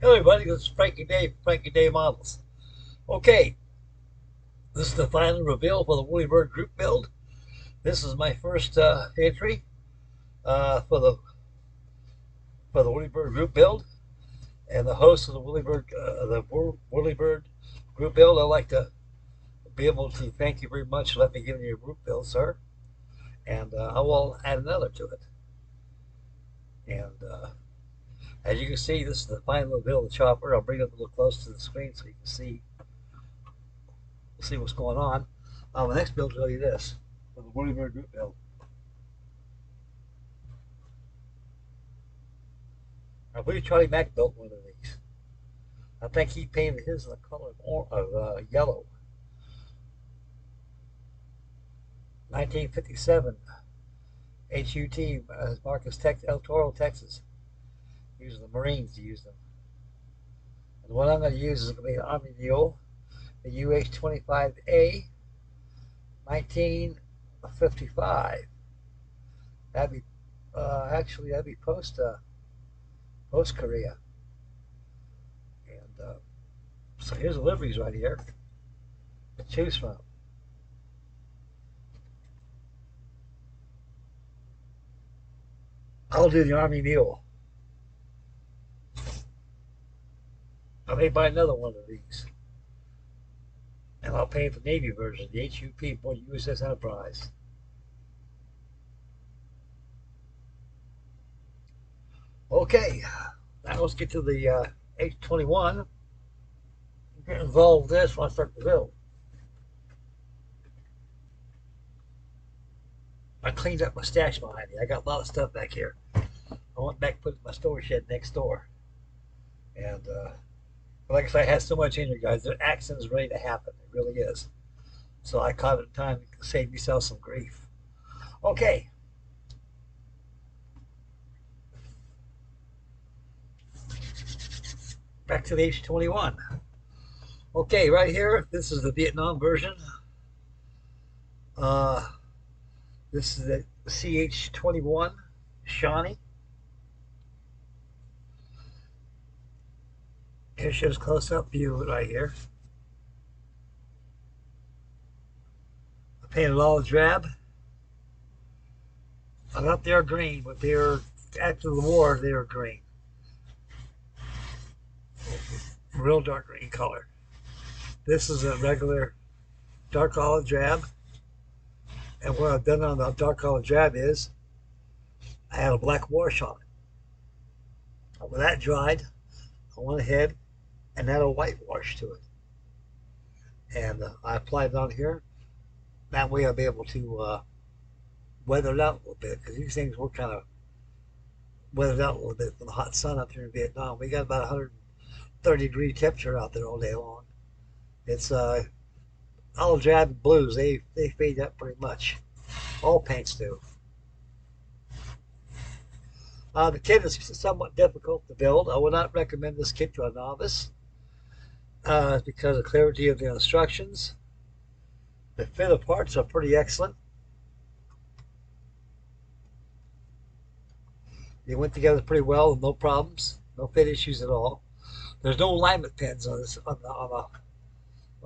Hello everybody, this is Frankie Day, Frankie Day Models. Okay, this is the final reveal for the Whirlybird group build. This is my first entry for the Whirlybird group build, and the host of the Whirlybird group build. I'd like to be able to thank you very much for letting me give you a group build, sir, and I will add another to it. And as you can see, this is the final reveal of the chopper. I'll bring it a little close to the screen so you can see what's going on. The next build will show you this for the Whirlybird group build. I believe Charlie Mack built one of these. I think he painted his in the color of yellow. 1957 HUT Marcus, El Toro, Texas. Using the Marines to use them. And the one I'm going to use is going to be an Army Mule, the UH-25A, 1955. That'd be actually that'd be post Korea. And so here's the liveries right here to choose from. I'll do the Army Mule. I may buy another one of these. And I'll pay for the Navy version, the HUP USS Enterprise. Okay, now let's get to the H-21. Get involved with this when I start the build. I cleaned up my stash behind me. I got a lot of stuff back here. I went back and put it in my storage shed next door. And like I said, I had so much in here, guys. The accident is ready to happen. It really is. So I caught it in time to save myself some grief. Okay. Back to the H-21. Okay, right here, this is the Vietnam version. This is the CH-21 Shawnee. Here shows close-up view right here. I painted all the drab. I thought they were green, but they were, after the war, they were green. Real dark green color. This is a regular dark olive drab. And what I've done on the dark olive drab is I had a black wash on it. When that dried, I went ahead and added a white wash to it. And I applied it on here. That way I'll be able to weather it out a little bit, because these things were kind of weathered out a little bit from the hot sun up here in Vietnam. We got about 130-degree temperature out there all day long. It's olive drab and blues. They fade up pretty much. All paints do. The kit is somewhat difficult to build. I would not recommend this kit to a novice because of clarity of the instructions. The fit of parts are pretty excellent. They went together pretty well, no problems, no fit issues at all. There's no alignment pins on this on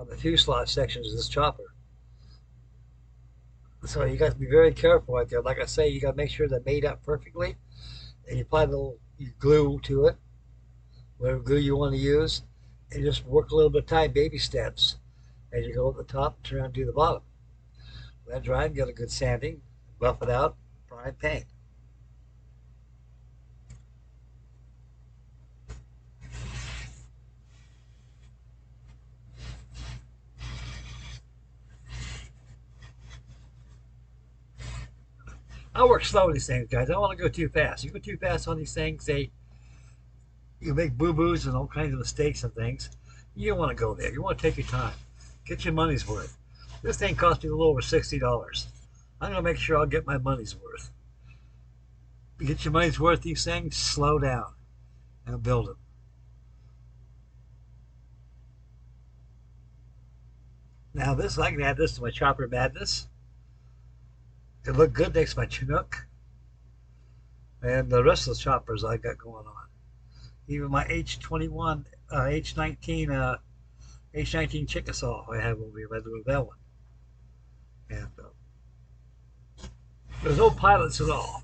the fuselage sections of this chopper. So you got to be very careful right there. Like I say, you got to make sure they're made up perfectly, and you apply a little glue to it, whatever glue you want to use, and just work a little bit of time, baby steps, as you go at the top, turn around and do the bottom. When that dries, get a good sanding, buff it out, prime paint. I work slow with these things, guys. I don't want to go too fast. You go too fast on these things, you make boo-boos and all kinds of mistakes and things. You don't want to go there. You want to take your time. Get your money's worth. This thing cost me a little over $60. I'm going to make sure I'll get my money's worth. You get your money's worth, these things, slow down and build them. Now this, I can add this to my Chopper Madness. It looked good next to my Chinook and the rest of the choppers I got going on. Even my H-21, H-19, H-19 Chickasaw I have over here, by the Rebel one. And there's no pilots at all.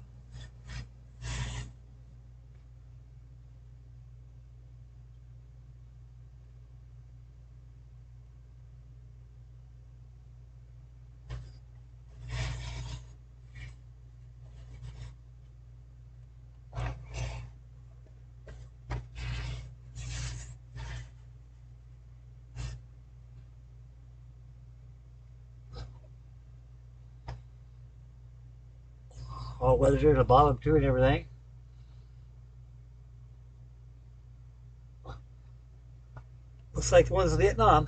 All weathers at the bottom too and everything. Looks like the ones in Vietnam.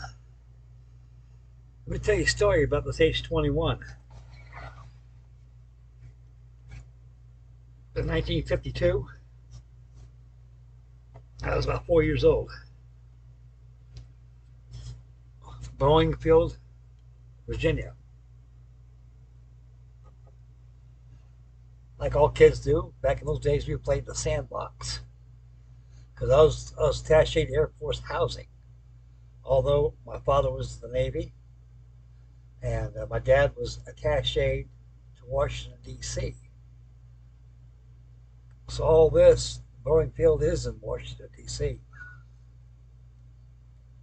Let me tell you a story about this H-21. In 1952, I was about 4 years old. Boeing Field, Virginia. Like all kids do, back in those days we played the sandbox. Because I was attached to Air Force housing. Although my father was in the Navy, and my dad was attaché to Washington, D.C. So all this, Boeing Field is in Washington, D.C.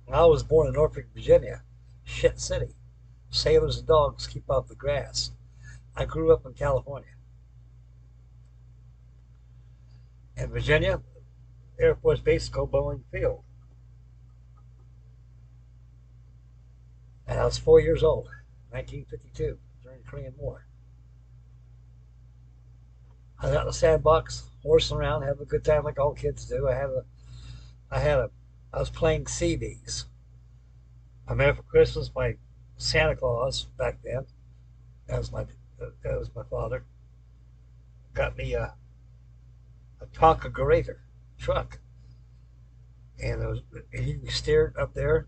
I was born in Norfolk, Virginia, shit city. Sailors and dogs keep off the grass. I grew up in California. In Virginia, Air Force Base is called Boeing Field. And I was 4 years old, 1952, during the Korean War. I was out in the sandbox, horsing around, having a good time like all kids do. I was playing CBs. I remember for Christmas, my Santa Claus back then, that was my father, got me a Tonka Greater truck, and he steered up there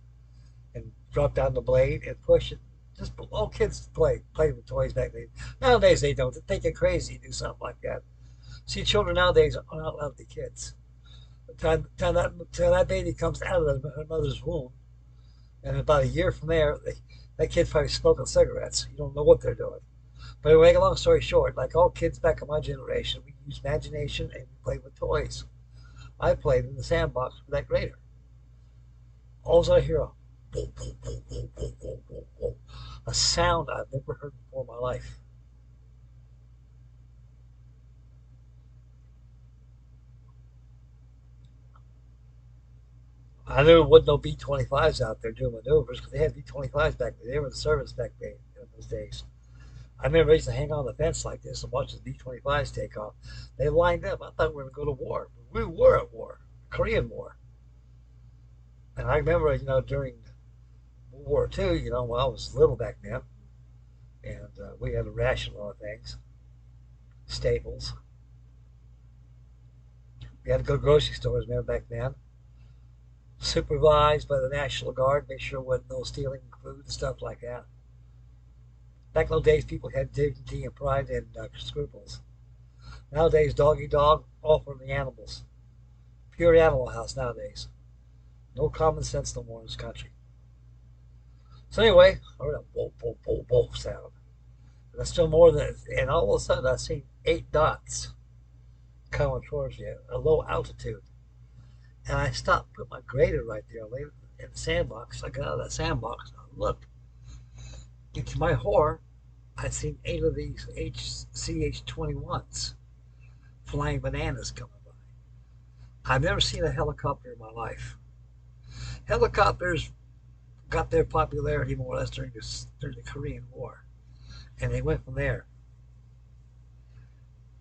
and drop down the blade and push it. Just all kids play with toys back then. Nowadays they don't. They get crazy to do something like that. See, children nowadays are not allowed to be kids. Time that baby comes out of her mother's womb, and about a year from there, that kid's probably smoking cigarettes. You don't know what they're doing. But to make a long story short, like all kids back in my generation, we used imagination and we played with toys. I played in the sandbox with that grater. All I hear a sound I've never heard before in my life. I knew there wasn't no B-25s out there doing maneuvers because they had B-25s back then. They were in service back then in those days. I remember I used to hang on the fence like this and watch the B-25s take off. They lined up. I thought we were going to go to war. We were at war, Korean War. And I remember, during World War II, when I was little back then, and we had to ration a lot of things, staples. We had to go to grocery stores, remember back then, supervised by the National Guard, make sure there wasn't no stealing food and stuff like that. Back in those days, people had dignity and pride and scruples. Nowadays, dog eat dog, all for the animals. Pure animal house nowadays. No common sense no more in this country. So anyway, I heard a boom, boom, boom, boom sound. And that's still more than, and all of a sudden I seen 8 dots coming towards you at a low altitude. And I stopped, put my grader right there, laid it in the sandbox. I got out of that sandbox and I looked. And to my horror, I'd seen 8 of these CH-21s flying bananas coming by. I've never seen a helicopter in my life. Helicopters got their popularity more or less during the Korean War, and they went from there.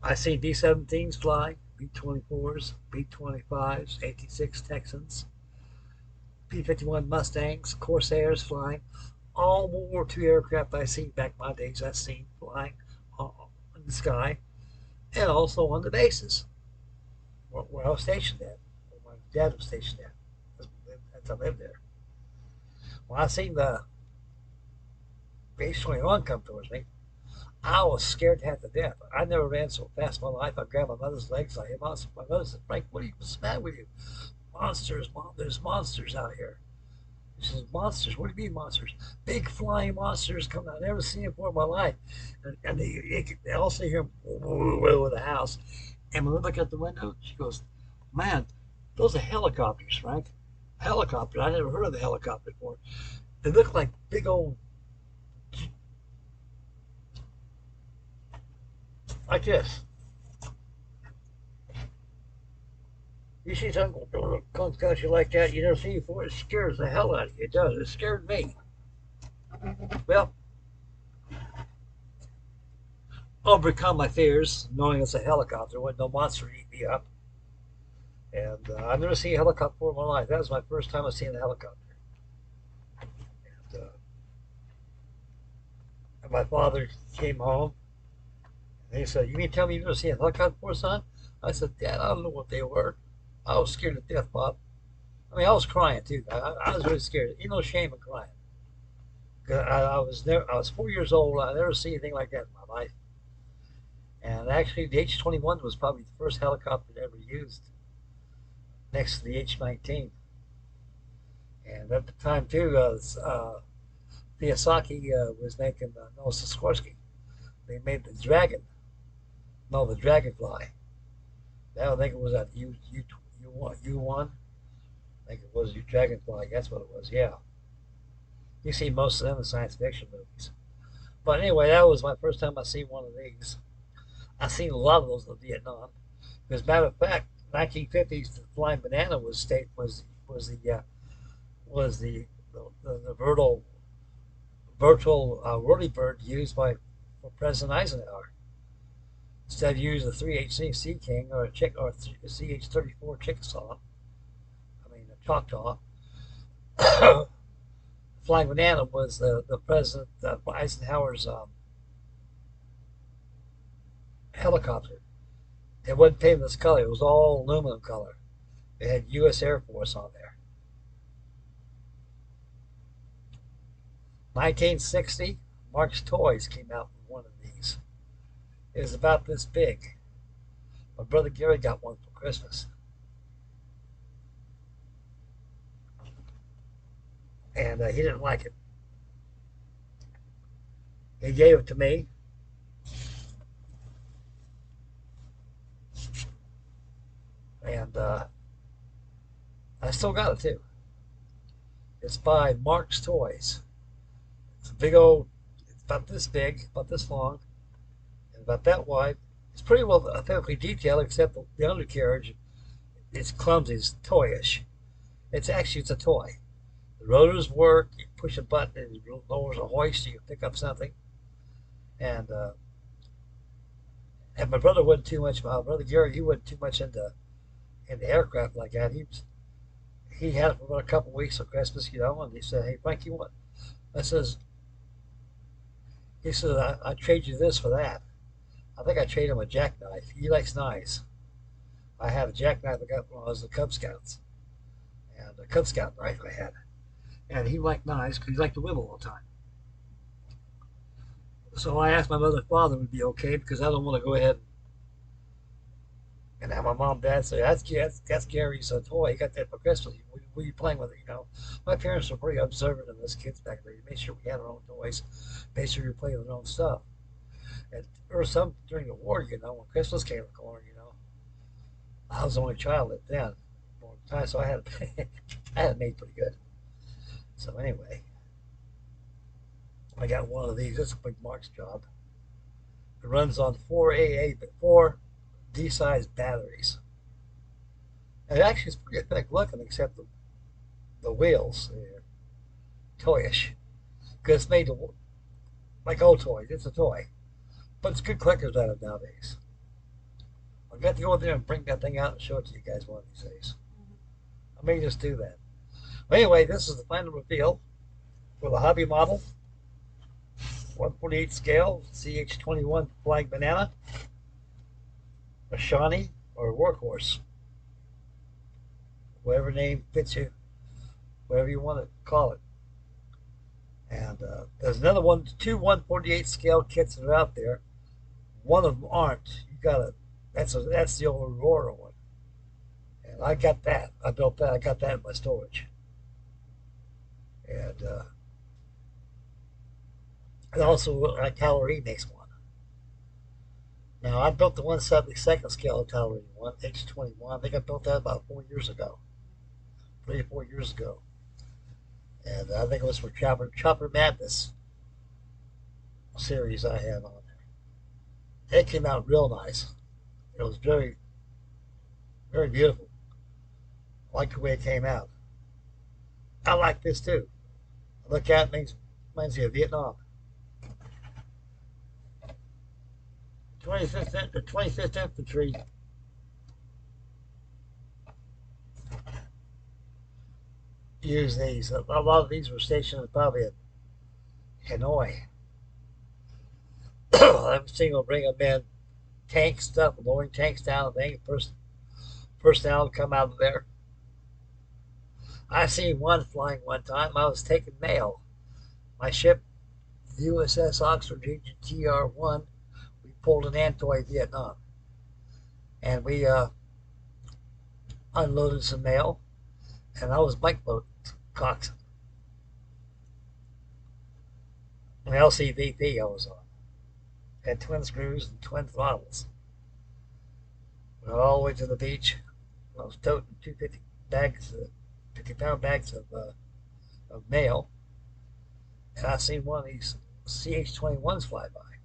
I seen B-17s fly, B-24s, B-25s, 86 Texans, B-51 Mustangs, Corsairs flying. All World War II aircraft I seen back in my days, I seen flying in the sky, and also on the bases where I was stationed at, where my dad was stationed at. As I lived there. When I seen the H-21 come towards me, I was scared half to death. I never ran so fast in my life. I grabbed my mother's legs. I hit my mother said, Frank, what's the matter with you? Monsters, Mom. There's monsters out here. She says, monsters? What do you mean monsters? Big flying monsters coming out. I've never seen it before in my life. And they also hear them over the house. And when we look out the window, she goes, man, those are helicopters, Frank. Helicopters. I never heard of the helicopter before. They look like big old, like this. You see something comes at you like that you never seen before, it scares the hell out of you. It does. It scared me. Well, overcome my fears, knowing it's a helicopter, with no monster eat me up. And I've never seen a helicopter before in my life. That was my first time I seen a helicopter. And my father came home and he said, "You mean tell me you've never seen a helicopter before, son?" I said, "Dad, I don't know what they were. I was scared to death, Bob." I mean, I was crying too. I was really scared. Ain't no shame in crying. I was 4 years old. I never seen anything like that in my life. And actually, the H-21 was probably the first helicopter ever used, next to the H-19. And at the time too, Miyazaki was making no Sikorsky. They made the Dragon, no, the Dragonfly. I think it was that U1. I think it was Dragonfly. That's what it was. Yeah, you see most of them in science fiction movies. But anyway, that was my first time I seen one of these. I seen a lot of those in Vietnam. As a matter of fact, 1950s, the Flying Banana was the virtual Whirlybird used by for President Eisenhower. Instead of using the 3HC Sea King or CH-34 Chickasaw, I mean a Choctaw, Flying Banana was the President Eisenhower's helicopter. It wasn't painted this color; it was all aluminum color. It had U.S. Air Force on there. 1960, Mark's Toys came out with one of these. It was about this big. My brother Gary got one for Christmas. And he didn't like it. He gave it to me. And I still got it too. It's by Mark's Toys. It's a big old, it's about this big, about this long, and about that wide. It's pretty well authentically detailed, except the undercarriage. It's clumsy, it's toyish. It's a toy. The rotors work. You push a button and it lowers a hoist. So you can pick up something. And my brother wasn't too much. My brother Gary, he wasn't too much into aircraft like that. He had it for about a couple of weeks for Christmas, and he said, "Hey, Frank, you want?" I says, he said, I trade you this for that. I think I traded him a jackknife. He likes knives. I had a jackknife I got when I was in the Cub Scouts, and a Cub Scout knife I had. And he liked knives because he liked to whittle all the time. So I asked my mother and father would be okay because I don't want to go ahead and have my mom and dad say, that's Gary's toy. He got that for Christmas. What are you playing with it? My parents were pretty observant of us kids back then. Made sure we had our own toys, made sure we played with our own stuff. And or some during the war, when Christmas came along, I was the only child at then. So I had I had it made pretty good. So anyway, I got one of these. It's a big Mark's job. It runs on four D-size batteries. And it actually is pretty thick looking, except the wheels. They're toyish. Because it's made to, like old toys. It's a toy. But it's good clickers out of nowadays. I'll get to go over there and bring that thing out and show it to you guys one of these days. I may just do that. But anyway, this is the final reveal for the hobby model. 1/48 scale, CH-21 Flying Banana, a Shawnee, or a Workhorse. Whatever name fits you, whatever you want to call it. And there's another one, two 148 scale kits that are out there. One of them aren't. You gotta. That's the old Aurora one, and I got that. I built that. I got that in my storage, and also Cavalry makes one. Now I built the 172nd scale Cavalry one, H-21. I think I built that about 4 years ago, 3 or 4 years ago, and I think it was for Chopper Madness series I had on there. It came out real nice. It was very, very beautiful. I like the way it came out. I like this too. I look at it, reminds me of Vietnam. The 25th Infantry use these. A lot of these were stationed probably at Hanoi. I've seen them bring them in tank stuff, lowering tanks down. I think personnel come out of there. I seen one flying one time. I was taking mail. My ship, the USS Oxford GTR-1, we pulled an anti-Vietnam, and we unloaded some mail, and I was Mike Boat coxswain. An LCVP I was on. Had twin screws and twin throttles. Went all the way to the beach. I was toting 250 bags, 50-pound bags of mail, and I seen one of these CH-21s fly by.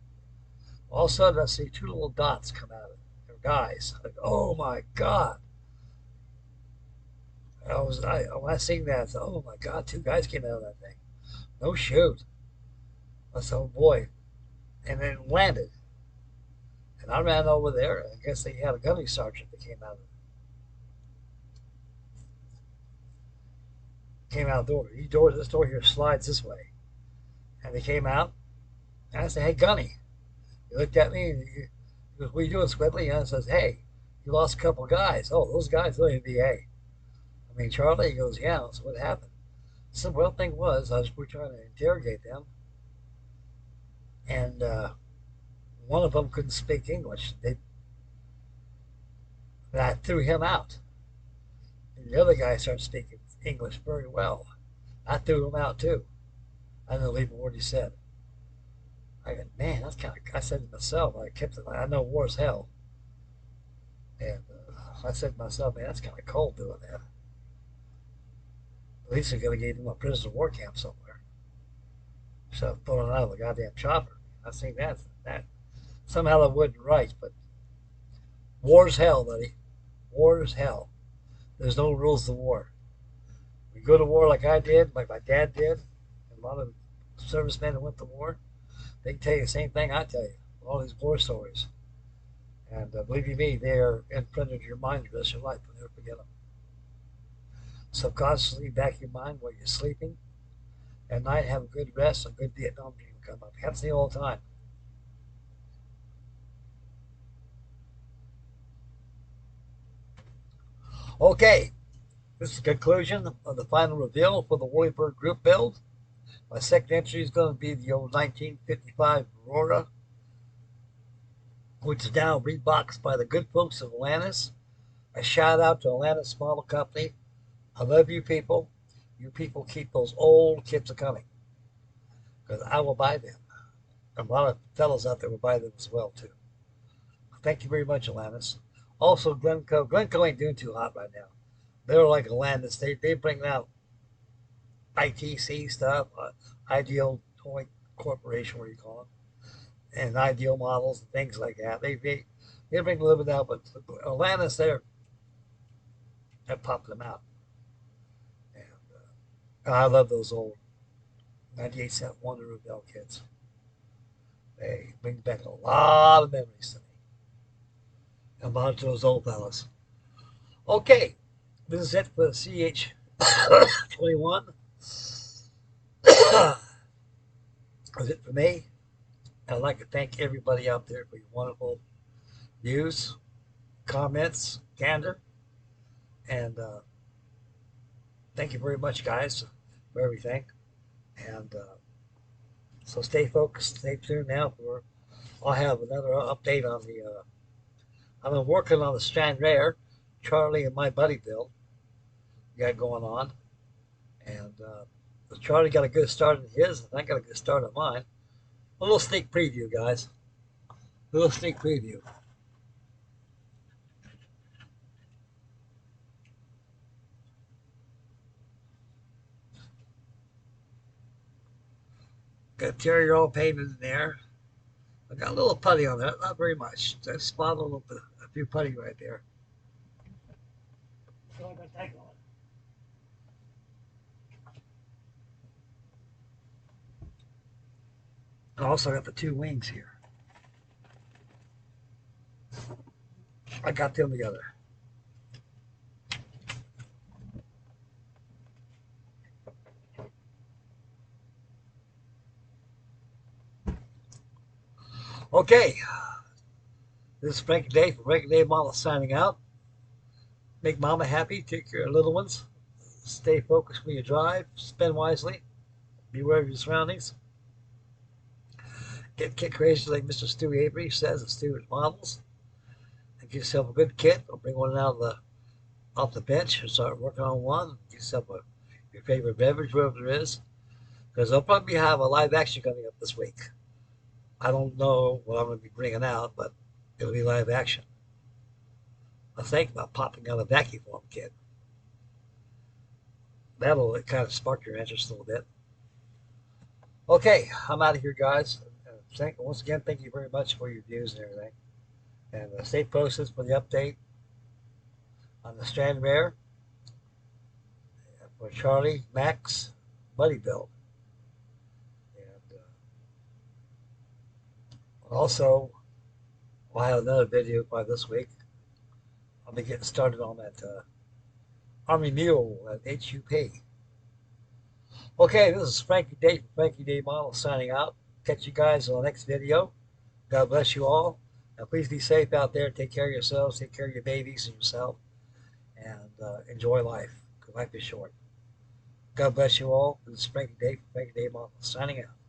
All of a sudden, I see two little dots come out of it. They're guys. Like, oh my God. When I seen that, I thought, oh my God, two guys came out of that thing. No shoot. I said, oh boy. And then landed. And I ran over there. I guess they had a gunnery sergeant that came out of the door. This door here slides this way. And they came out. And I said, hey, Gunny. He looked at me and he goes, what are you doing, Squiddly? And I says, hey, you lost a couple of guys. Oh, those guys are in the VA. I mean, Charlie, he goes, yeah. So what happened? I said, well, the thing was, we're trying to interrogate them. And one of them couldn't speak English. I threw him out. And the other guy started speaking English very well. I threw him out too. I didn't believe a word he said. I go, man, that's kind of. I said to myself, I know war's hell. And I said to myself, man, that's kind of cold doing that. At least they're going to give him a prisoner of war camp somewhere. So throwing out of the goddamn chopper. I seen that. Somehow that wasn't right, but war's hell, buddy. War is hell. There's no rules to war. We go to war like I did, like my dad did, and a lot of servicemen that went to war. They can tell you the same thing I tell you. All these war stories. And believe you me, they are imprinted in your mind the rest of your life. You'll never forget them. Subconsciously back your mind while you're sleeping. At night, have a good rest, a good Vietnam dream will come up. It happens to me all the time. Okay, this is the conclusion of the final reveal for the Whirlybird group build. My second entry is going to be the old 1955 Aurora, which is now reboxed by the good folks of Atlantis. A shout out to Atlantis Model Company. I love you people. You people keep those old kits coming, because I will buy them. A lot of fellows out there will buy them as well too. Thank you very much, Atlantis. Also, Glencoe. Glencoe ain't doing too hot right now. They're like Atlantis. They bring out ITC stuff, Ideal Toy Corporation, what do you call it, and Ideal models and things like that. They bring a little bit out, but Atlantis there, that popped them out. And I love those old 98-cent Wonder Rebel kits. They bring back a lot of memories to me. And a lot to those old fellas. Okay, this is it for the CH-21. That's it for me. I'd like to thank everybody out there for your wonderful views, comments, candor, and thank you very much, guys, for everything. And So stay focused, stay tuned now for I'll have another update on the I've been working on the Strand Rare, Charlie and my buddy Bill got going on. And Charlie got a good start in his, and I got a good start on mine. A little sneak preview, guys. A little sneak preview. Got interior all painted in there. I got a little putty on that, not very much. I spotted a little bit, a few putty right there. So I got that going. I also got the two wings here. I got them together. Okay, this is Frankie Day from Frankie Day Model signing out. Make mama happy, take care of little ones, stay focused when you drive, spend wisely, beware of your surroundings. Get kit crazy like Mr. Stu Avery says at Stewart's Models. And get yourself a good kit, or bring one out of the off the bench and start working on one. Get yourself your favorite beverage, whatever there is. Because they'll probably have a live action coming up this week. I don't know what I'm going to be bringing out, but it'll be live action. I think about popping out a vacuum form kit. That'll kind of spark your interest a little bit. Okay, I'm out of here, guys. Once again, thank you very much for your views and everything. And stay posted for the update on the Strand Rare for Charlie, Max, Buddy Build. And also, I'll have another video by this week. I'll be getting started on that Army Mule at HUP. Okay, this is Frankie Day from Frankie Day Model signing out. Catch you guys on the next video. God bless you all. And please be safe out there. Take care of yourselves. Take care of your babies and yourself. And enjoy life, because life is short. God bless you all. This is Frankie Day from Frankie Day Model signing out.